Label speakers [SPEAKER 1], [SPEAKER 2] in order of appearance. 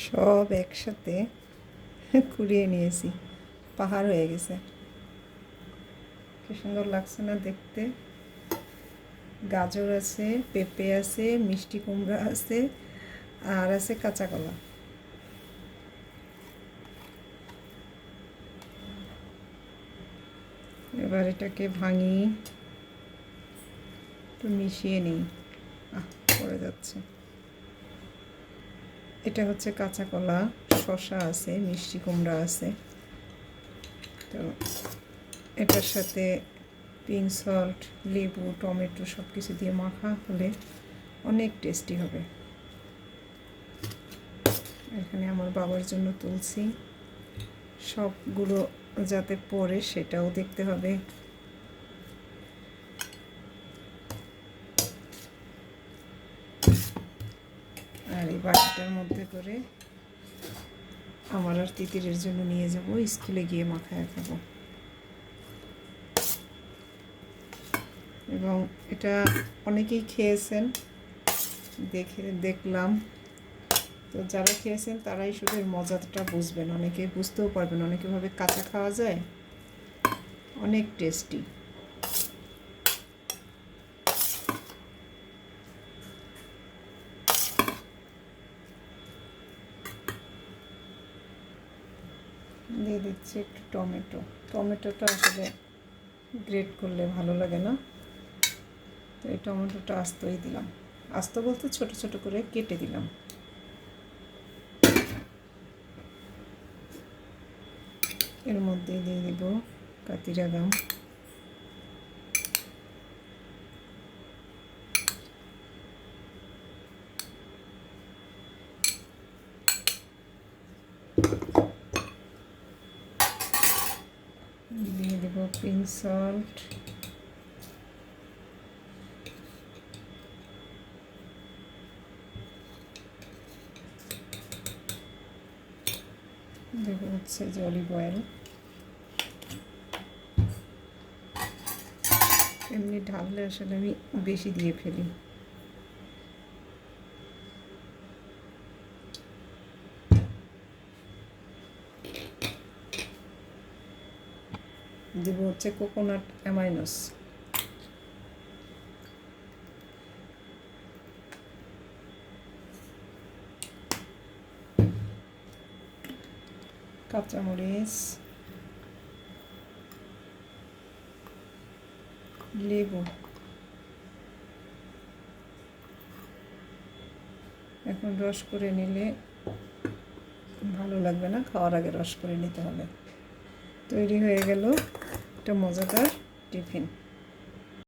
[SPEAKER 1] সব একসাথে কুড়িয়ে নিয়েছি, পাহাড় হয়ে গেছে। কি সুন্দর লাগছে না দেখতে। গাজর আছে, পেঁপে আছে, মিষ্টি কুমড়া আছে, আর আছে কাঁচা কলা। এবার এটাকে ভাঙি, একটু মিশিয়ে নিই। পড়ে যাচ্ছে। এটা হচ্ছে কাঁচা কলা, শসা আছে, মিষ্টি কুমড়া আছে। তো এটার সাথে পিঙ্ক সল্ট, লেবু, টমেটো সব কিছু দিয়ে মাখা হলে অনেক টেস্টি হবে। এখানে আমার বাবার জন্য তুলছি, সবগুলো যাতে পড়ে সেটাও দেখতে হবে। আর এই বাটিটার মধ্যে করে আমার আর তিতিরের জন্য নিয়ে যাব, স্কুলে গিয়ে মাখায় খাবো। এবং এটা অনেকেই খেয়েছেন, দেখলাম। তো যারা খেয়েছেন তারাই শুধু এর মজাটা বুঝবেন, অনেকে বুঝতেও পারবেন। অনেকে ভাবে কাঁচা খাওয়া যায়, অনেক টেস্টি। দিয়ে দিচ্ছি একটু টমেটো। টমেটোটা আসলে গ্রেট করলে ভালো লাগে না, তো এই টমেটোটা আস্তই দিলাম। আস্ত বলতে ছোট ছোট করে কেটে দিলাম। এর মধ্যে দিয়ে দিব কাতিরা গাম, দিয়ে দেব পিঙ্ক সল্ট, দেব হচ্ছে যে অলিভ অয়েল। এমনি ঢাললে আসলে আমি বেশি দিয়ে ফেলি। দেব হচ্ছে কোকোনাট অ্যামাইনোস। কাঁচামরিচ, লেবু। এখন রস করে নিলে ভালো লাগবে না, খাওয়ার আগে রস করে নিতে হবে। তৈরি হয়ে গেল একটা মজাদার টিফিন।